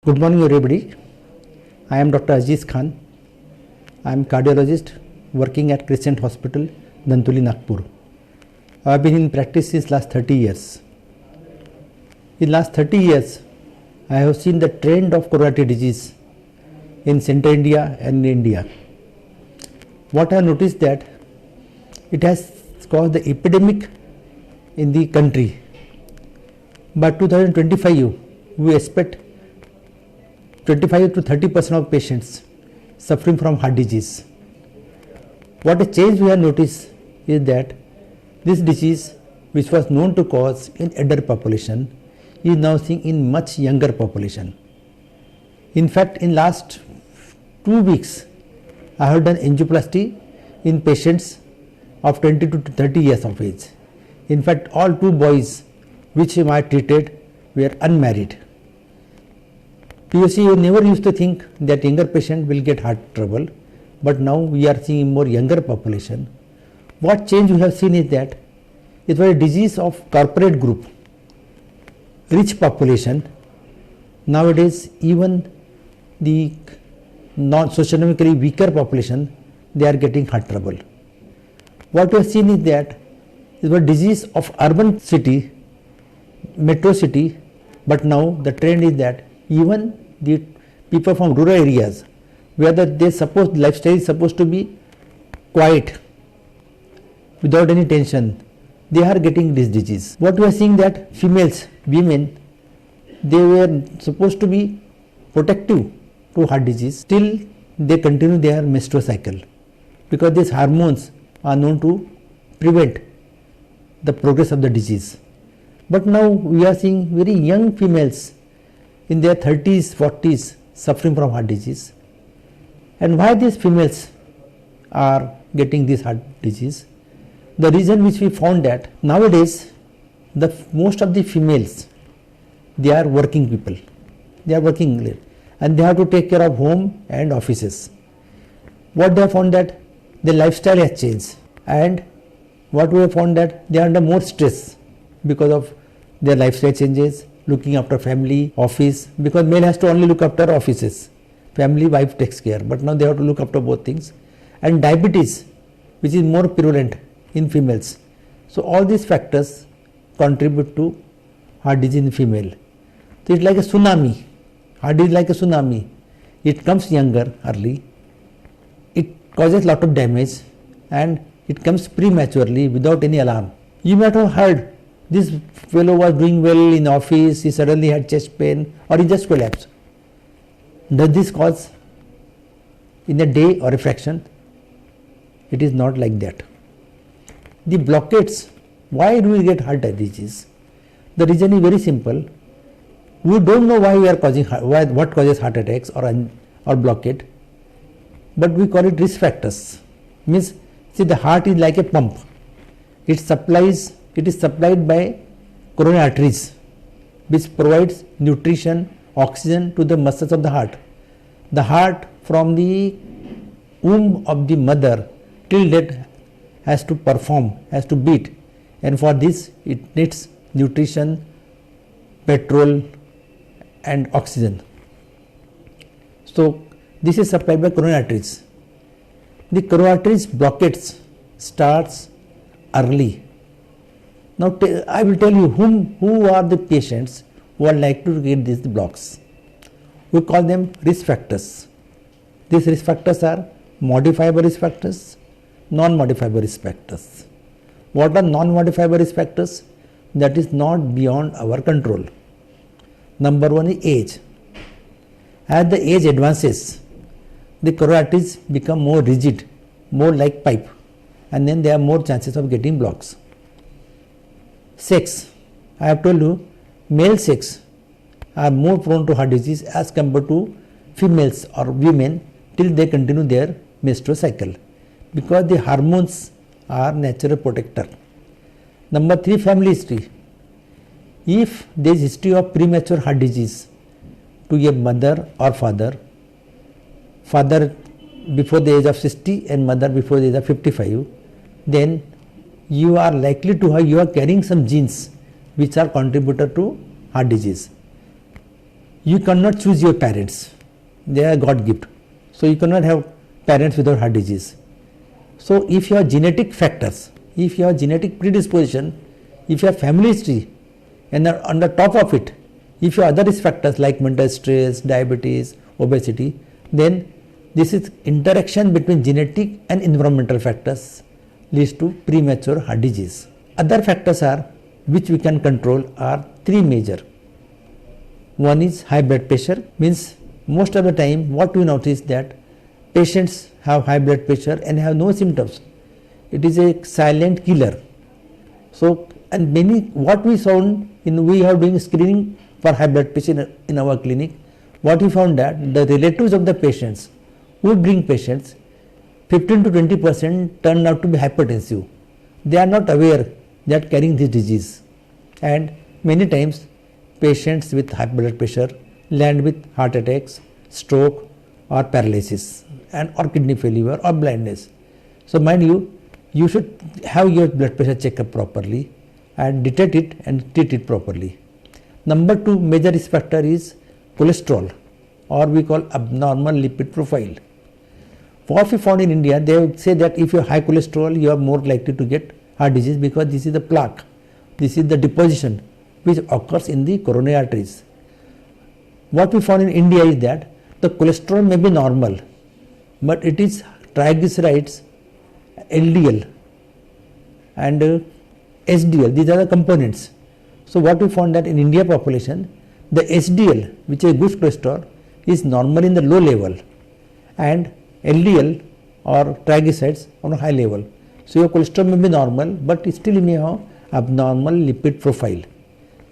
Good morning, everybody. I am Dr. Aziz Khan. I am cardiologist working at Crescent Hospital, Dantuli, Nagpur. I have been in practice since last 30 years. In last 30 years, I have seen the trend of coronary disease in Central India and in India. What I have noticed that it has caused the epidemic in the country. By 2025, we expect 25 to 30% of patients suffering from heart disease. What a change we have noticed is that this disease, which was known to cause in elder population, is now seen in much younger population. In fact, in last 2 weeks, I have done angioplasty in patients of 20 to 30 years of age. In fact, all 2 boys which I treated were unmarried. POC, you never used to think that younger patient will get heart trouble, but now we are seeing more younger population. What change we have seen is that it was a disease of corporate group, rich population. Nowadays, even the non-socioeconomically weaker population, they are getting heart trouble. What we have seen is that it was a disease of urban city, metro city, but now the trend is that even the people from rural areas, where lifestyle is supposed to be quiet, without any tension, they are getting this disease. What we are seeing that females, women, they were supposed to be protective to heart disease, still they continue their menstrual cycle, because these hormones are known to prevent the progress of the disease. But now we are seeing very young females in their 30s, 40s suffering from heart disease. And why these females are getting this heart disease? The reason which we found that nowadays most of the females, they are working people. They are working and they have to take care of home and offices. What they have found that their lifestyle has changed, and what we have found that they are under more stress because of their lifestyle changes, looking after family, office, because male has to only look after offices. Family, wife takes care, but now they have to look after both things. And diabetes, which is more prevalent in females. So all these factors contribute to heart disease in female. So it's like a tsunami. Heart disease is like a tsunami. It comes younger, early. It causes lot of damage, and it comes prematurely without any alarm. You might have heard this fellow was doing well in office, he suddenly had chest pain, or he just collapsed. Does this cause in a day or a fraction? It is not like that. The blockades, why do we get heart disease? The reason is very simple. We don't know why we are causing what causes heart attacks or blockade, but we call it risk factors. Means, see, the heart is like a pump. It is supplied by coronary arteries, which provides nutrition, oxygen to the muscles of the heart. The heart from the womb of the mother till death has to perform, has to beat, and for this it needs nutrition, petrol and oxygen. So this is supplied by coronary arteries. The coronary arteries blockades starts early. Now I will tell you who are the patients who are likely to get these blocks. We call them risk factors. These risk factors are modifiable risk factors, non-modifiable risk factors. What are non-modifiable risk factors? That is not beyond our control. Number 1 is age. As the age advances, the coronary arteries become more rigid, more like pipe, and then there are more chances of getting blocks. Sex. I have told you, male sex are more prone to heart disease as compared to females or women till they continue their menstrual cycle, because the hormones are natural protector. Number 3, family history. If there is history of premature heart disease to a mother or father before the age of 60 and mother before the age of 55, then you are likely to have, you are carrying some genes which are contributor to heart disease. You cannot choose your parents. They are God gift. So you cannot have parents without heart disease. So if you have genetic factors, if you have genetic predisposition, if you have family history, and on the top of it, if you have other risk factors like mental stress, diabetes, obesity, then this is interaction between genetic and environmental factors leads to premature heart disease. Other factors are which we can control are three major. One is high blood pressure, means most of the time what we notice that patients have high blood pressure and have no symptoms. It is a silent killer. So, and many what we found in we are doing screening for high blood pressure in our clinic, what we found that the relatives of the patients who bring patients 15 to 20% turn out to be hypertensive. They are not aware that carrying this disease, and many times patients with high blood pressure land with heart attacks, stroke or paralysis and or kidney failure or blindness. So mind you, you should have your blood pressure check up properly and detect it and treat it properly. Number two major risk factor is cholesterol, or we call abnormal lipid profile. What we found in India, they would say that if you have high cholesterol, you are more likely to get heart disease because this is the plaque, this is the deposition which occurs in the coronary arteries. What we found in India is that the cholesterol may be normal, but it is triglycerides, LDL and SDL, these are the components. So what we found that in India population, the SDL, which is good cholesterol, is normal in the low level and LDL or triglycerides on a high level. So your cholesterol may be normal, but still you may have abnormal lipid profile.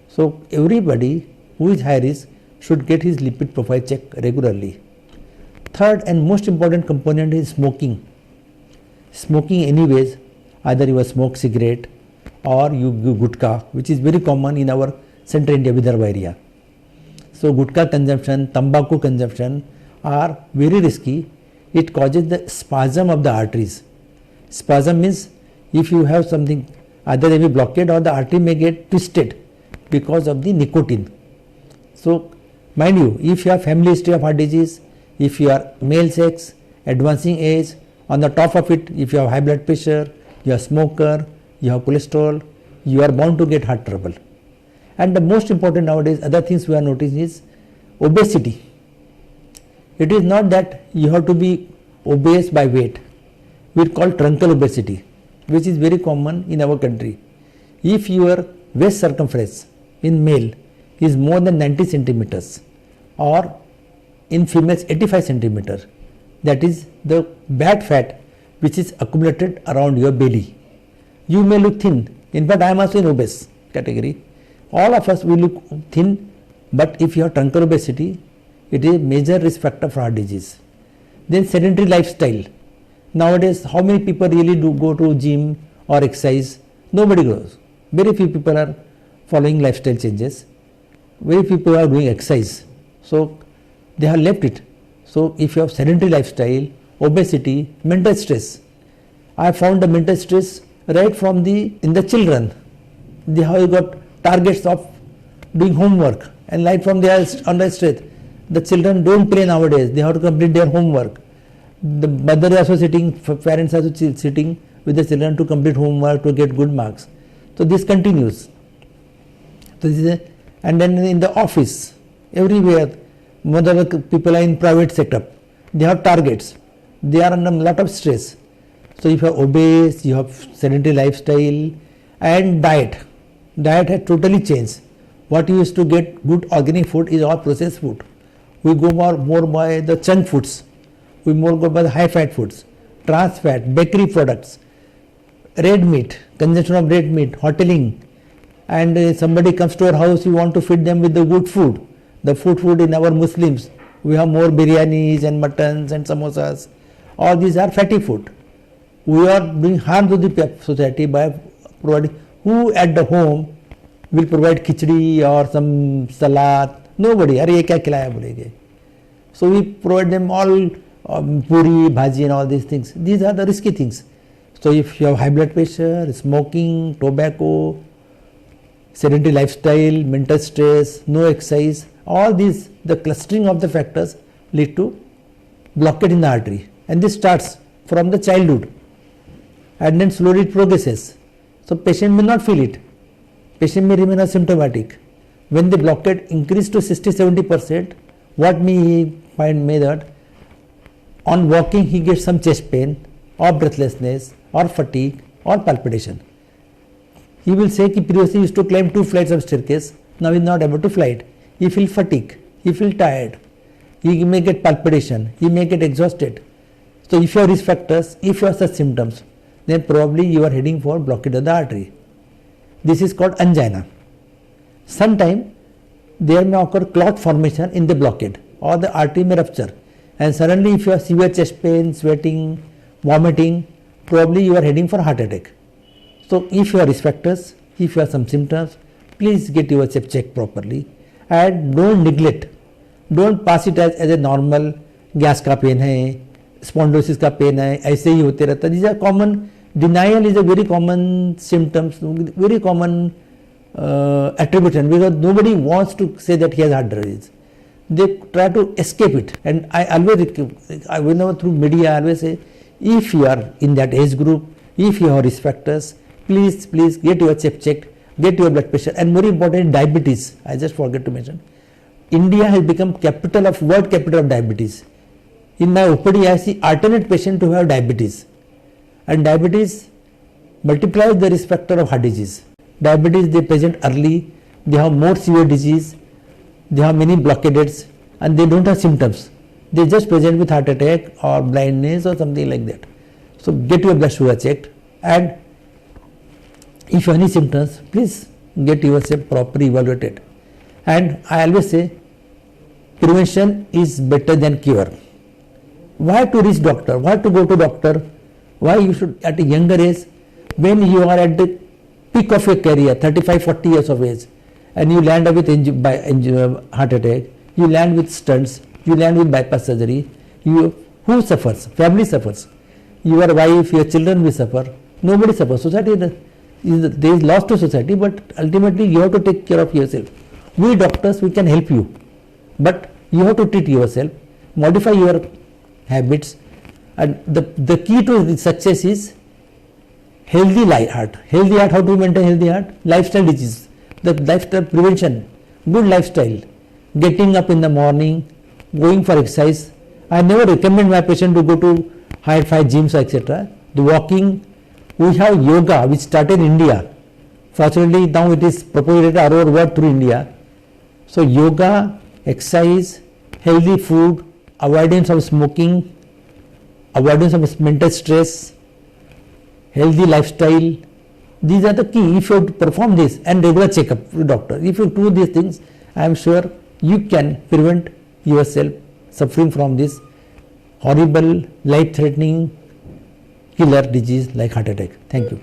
So everybody who is high risk should get his lipid profile checked regularly. Third and most important component is smoking. Smoking anyways, either you smoke cigarette or you gutka, which is very common in our central India Vidarbha area. So gutka consumption, tobacco consumption are very risky. It causes the spasm of the arteries. Spasm means if you have something, either they will blockade or the artery may get twisted because of the nicotine. So mind you, if you have family history of heart disease, if you are male sex, advancing age, on the top of it, if you have high blood pressure, you are smoker, you have cholesterol, you are bound to get heart trouble. And the most important nowadays, other things we are noticing is obesity. It is not that you have to be obese by weight. We call truncal obesity, which is very common in our country. If your waist circumference in male is more than 90 centimeters or in females 85 centimeters, that is the bad fat which is accumulated around your belly. You may look thin. In fact, I am also in obese category. All of us will look thin, but if you have truncal obesity, it is a major risk factor for heart disease. Then sedentary lifestyle. Nowadays, how many people really do go to gym or exercise? Nobody goes. Very few people are following lifestyle changes. Very few people are doing exercise. So they have left it. So if you have sedentary lifestyle, obesity, mental stress. I found the mental stress right from in the children. They have got targets of doing homework, and right from they are under stress. The children don't play nowadays. They have to complete their homework. The mother is also sitting, parents are also sitting with the children to complete homework to get good marks. So this continues. So this is and then in the office, everywhere, most of the people are in private sector. They have targets. They are under a lot of stress. So if you are obese, you have sedentary lifestyle and diet. Diet has totally changed. What you used to get good organic food is all processed food. We go more by the junk foods. We more go by the high fat foods, trans fat, bakery products, red meat, consumption of red meat, hoteling. And somebody comes to our house, you want to feed them with the good food. The food in our Muslims, we have more biryanis and muttons and samosas. All these are fatty food. We are doing harm to the society by providing. Who at the home will provide khichdi or some salad? Nobody. Are ye kya khilaya bolenge? So we provide them all puri, bhaji and all these things. These are the risky things. So if you have high blood pressure, smoking, tobacco, sedentary lifestyle, mental stress, no exercise, All these, the clustering of the factors lead to blockage in the artery, and this starts from the childhood and then slowly it progresses. So patient may not feel it, patient may remain asymptomatic. When the blockade increase to 60-70%, what may he find may that on walking he gets some chest pain or breathlessness or fatigue or palpitation. He will say that previously he used to climb 2 flights of staircase, now he is not able to fly it. He feel fatigue, he feel tired, he may get palpitation, he may get exhausted. So if you have risk factors, if you have such symptoms, then probably you are heading for blockage of the artery. This is called angina. Sometimes there may occur clot formation in the blockade or the artery may rupture, and suddenly if you have severe chest pain, sweating, vomiting, probably you are heading for heart attack. So if you have risk factors, if you have some symptoms, please get yourself checked properly and don't neglect, don't pass it as a normal gas का pen है, spondylosis का pen है, ऐसे ही होते रहता है. These are common. Denial is a very common symptoms, very common attribution, because nobody wants to say that he has heart disease. They try to escape it, and I always, whenever through media, I always say, if you are in that age group, if you have risk factors, please get yourself checked, get your blood pressure, and more important, diabetes. I just forget to mention, India has become world capital of diabetes. In my OPD, I see alternate patients who have diabetes, and diabetes multiplies the risk factor of heart disease. Diabetes, they present early, they have more severe disease, they have many blockades, and they don't have symptoms. They just present with heart attack or blindness or something like that. So get your blood sugar checked, and if you have any symptoms, please get yourself properly evaluated. And I always say, prevention is better than cure. Why to reach doctor? Why to go to doctor? Why you should at a younger age, when you are at the peak of your career, 35-40 years of age, and you land up with heart attack, you land with stents, you land with bypass surgery, who suffers? Family suffers. Your wife, your children will suffer. Nobody suffers. Society, there is loss to society, but ultimately you have to take care of yourself. We doctors, we can help you, but you have to treat yourself, modify your habits, and the key to success is healthy heart. Healthy heart, how to maintain healthy heart? Lifestyle disease, the lifestyle prevention, good lifestyle, getting up in the morning, going for exercise. I never recommend my patient to go to high-fi gyms, etc. The walking, we have yoga, which started in India. Fortunately, now it is propagated all over world through India. So yoga, exercise, healthy food, avoidance of smoking, avoidance of mental stress, healthy lifestyle, these are the key. If you perform this and regular checkup with doctor, if you do these things, I am sure you can prevent yourself suffering from this horrible, life-threatening, killer disease like heart attack. Thank you.